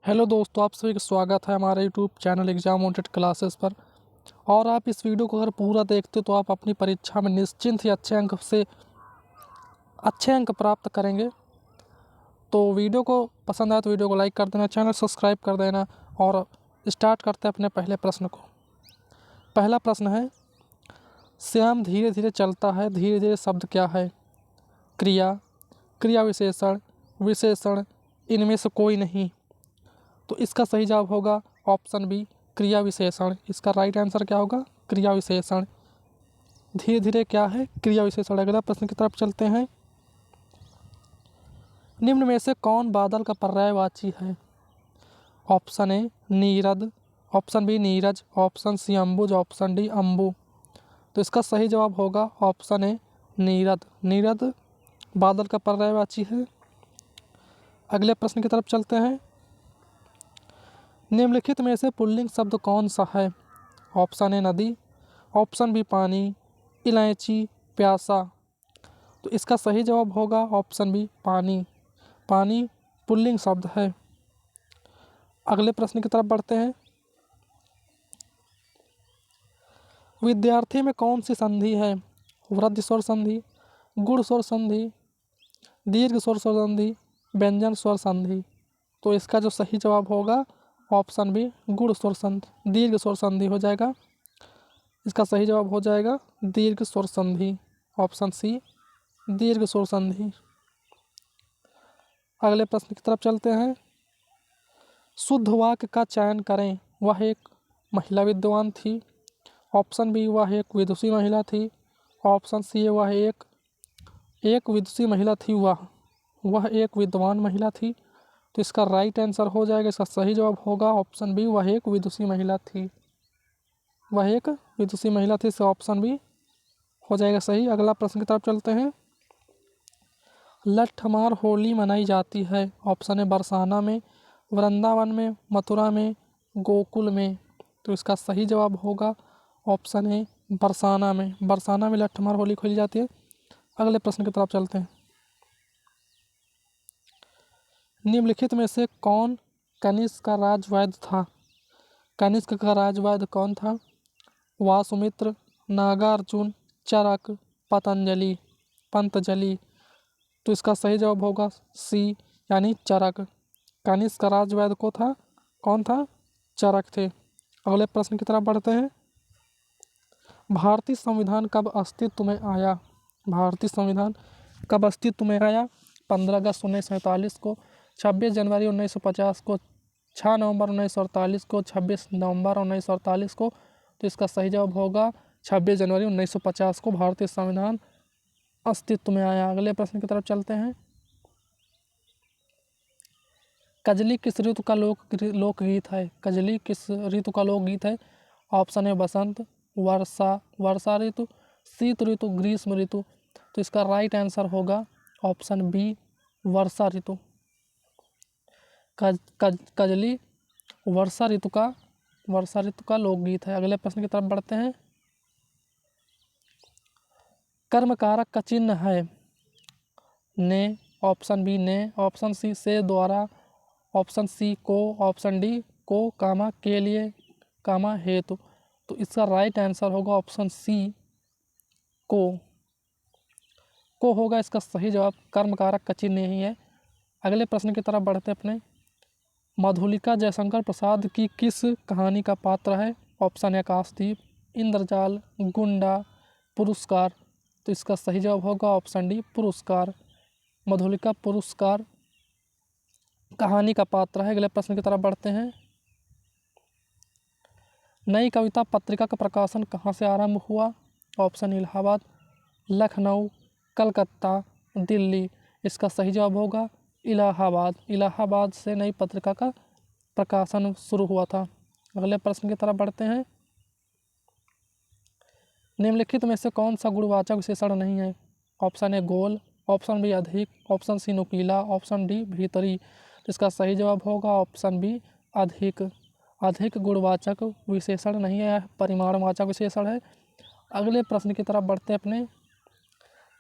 Hello दोस्तों, आप सभी का स्वागत है हमारे YouTube channel exam oriented classes पर। और आप इस वीडियो को अगर पूरा देखते तो आप अपनी परीक्षा में निश्चिंत ही अच्छे अंक प्राप्त करेंगे। तो वीडियो को पसंद आए तो वीडियो को लाइक कर देना, चैनल सब्सक्राइब कर देना। और स्टार्ट करते हैं अपने पहले प्रश्न को। पहला प्रश्न है, श्याम धीरे धीरे चलता है, धीरे धीरे शब्द क्या है? क्रिया, क्रिया विशेषण, विशेषण, इनमें से कोई नहीं। तो इसका सही जवाब होगा ऑप्शन बी, क्रिया विशेषण। इसका राइट आंसर क्या होगा? क्रिया विशेषण। धीरे धीरे क्या है? क्रिया विशेषण। अगला प्रश्न की तरफ चलते हैं। निम्न में से कौन बादल का पर्यायवाची है? ऑप्शन ए नीरद, ऑप्शन बी नीरज, ऑप्शन सी अंबुज, ऑप्शन डी अंबु। तो इसका सही जवाब होगा ऑप्शन ए नीरद। नीरद बादल का पर्यायवाची है। अगले प्रश्न की तरफ चलते हैं। निम्नलिखित में से पुल्लिंग शब्द कौन सा है? ऑप्शन ए नदी, ऑप्शन बी पानी, इलायची, प्यासा। तो इसका सही जवाब होगा ऑप्शन बी पानी। पानी पुल्लिंग शब्द है। अगले प्रश्न की तरफ बढ़ते हैं। विद्यार्थी में कौन सी संधि है? वृद्धि स्वर संधि, गुण स्वर संधि, दीर्घ स्वर संधि, व्यंजन स्वर संधि। तो इसका जो सही जवाब होगा ऑप्शन बी गुण स्वर संधि, दीर्घ स्वर संधि हो जाएगा। इसका सही जवाब हो जाएगा दीर्घ स्वर संधि, ऑप्शन सी दीर्घ स्वर संधि। अगले प्रश्न की तरफ चलते हैं। शुद्ध वाक्य का चयन करें। वह एक महिला विद्वान थी, ऑप्शन बी वह एक विदुषी महिला थी, ऑप्शन सी वह एक विदुषी महिला थी, वह एक विद्वान महिला थी। तो इसका राइट आंसर हो जाएगा, इसका सही जवाब होगा ऑप्शन बी वह एक विदुषी महिला थी। वह एक विदुषी महिला थी, इसका ऑप्शन बी हो जाएगा सही। अगला प्रश्न की तरफ चलते हैं। लट्ठमार होली मनाई जाती है। ऑप्शन ए बरसाना में, वृंदावन में, मथुरा में, गोकुल में। तो इसका सही जवाब होगा ऑप्शन ए बरसाना में। बरसाना में लट्ठमार होली खेली जाती है। अगले प्रश्न की तरफ चलते हैं। निम्नलिखित में से कौन कनिष्क का राजवैद्य था? कनिष्क का राजवैद्य कौन था? वासुमित्र, नागार्जुन, चरक, पंतजलि। तो इसका सही जवाब होगा सी यानी चरक। कनिष्क का राजवैद्य कौन था? चरक थे। अगले प्रश्न की तरफ बढ़ते हैं। भारतीय संविधान कब अस्तित्व में आया? भारतीय संविधान कब अस्तित्व में आया? 15 अगस्त 1947 को, 26 जनवरी 1950 को, 6 नवंबर 1948 को, 26 नवंबर 1948 को। तो इसका सही जवाब होगा 26 जनवरी 1950 को भारतीय संविधान अस्तित्व में आया। अगले प्रश्न की तरफ चलते हैं। कजली किस ऋतु का लोकगीत है? कजली किस ऋतु का लोकगीत है? ऑप्शन ए बसंत, वर्षा ऋतु, शीत ऋतु, ग्रीष्म ऋतु। तो इसका राइट आंसर होगा ऑप्शन बी वर्षा ऋतु। कजली वर्षा ऋतु का लोकगीत है। अगले प्रश्न की तरफ बढ़ते हैं। कर्म कारक का चिन्ह है ने, ऑप्शन बी ने, ऑप्शन सी से, द्वारा, ऑप्शन सी को, ऑप्शन डी को, कामा के लिए, कामा हेतु। तो इसका राइट आंसर होगा ऑप्शन सी को होगा इसका सही जवाब। कर्म कारक का चिन्ह नहीं है। अगले प्रश्न की तरफ बढ़ते अपने। मधुलिका जयशंकर प्रसाद की किस कहानी का पात्र है? ऑप्शन ए आकाशदीप, इंद्रजाल, गुंडा, पुरस्कार। तो इसका सही जवाब होगा ऑप्शन डी पुरस्कार। मधुलिका पुरस्कार कहानी का पात्र है। अगले प्रश्न की तरफ बढ़ते हैं। नई कविता पत्रिका का प्रकाशन कहाँ से आरंभ हुआ? ऑप्शन इलाहाबाद, लखनऊ, कलकत्ता, दिल्ली। इसका सही जवाब होगा इलाहाबाद। इलाहाबाद से नई पत्रिका का प्रकाशन शुरू हुआ था। अगले प्रश्न की तरफ बढ़ते हैं। निम्नलिखित में से कौन सा गुणवाचक विशेषण नहीं है? ऑप्शन ए गोल, ऑप्शन बी अधिक, ऑप्शन सी नुकीला, ऑप्शन डी भीतरी। इसका सही जवाब होगा ऑप्शन बी अधिक। अधिक गुणवाचक विशेषण नहीं है, परिमाणवाचक विशेषण है। अगले प्रश्न की तरफ बढ़ते हैं अपने।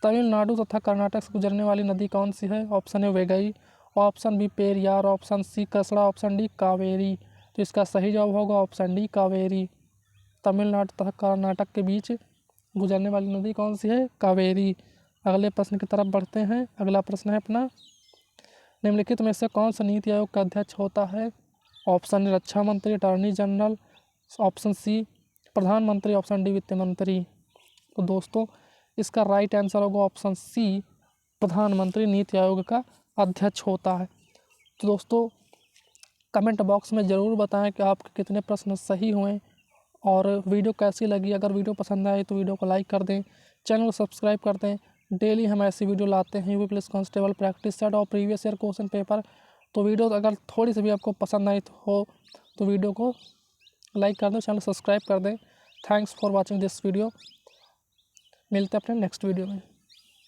तमिलनाडु तथा कर्नाटक से गुजरने वाली नदी कौन सी है? Option A Vaigai, option B Periyar, option C कसड़ा, ऑप्शन डी कावेरी। तो इसका सही जवाब होगा ऑप्शन डी कावेरी। तमिलनाडु तथा कर्नाटक के बीच गुजरने वाली नदी कौन सी है? कावेरी। अगले प्रश्न की तरफ बढ़ते हैं। अगला प्रश्न है अपना, निम्नलिखित में से कौन सा नीति आयोग का अध्यक्ष होता है? ऑप्शन ए रक्षा मंत्री, अटॉर्नी जनरल, ऑप्शन सी प्रधानमंत्री, ऑप्शन डी वित्त मंत्री। तो दोस्तों इसका राइट आंसर होगा ऑप्शन सी, प्रधानमंत्री नीति आयोग का अध्यक्ष होता है। तो दोस्तों कमेंट बॉक्स में ज़रूर बताएं कि आपके कितने प्रश्न सही हुए और वीडियो कैसी लगी। अगर वीडियो पसंद आए तो वीडियो को लाइक कर दें, चैनल को सब्सक्राइब कर दें। डेली हम ऐसी वीडियो लाते हैं UP police constable practice set और प्रीवियस ईयर क्वेश्चन पेपर। तो वीडियो अगर थोड़ी सी भी आपको पसंद आई हो तो वीडियो को लाइक कर दें, चैनल सब्सक्राइब कर दें। Thanks for watching this video. मिलते हैं अपने नेक्स्ट वीडियो में।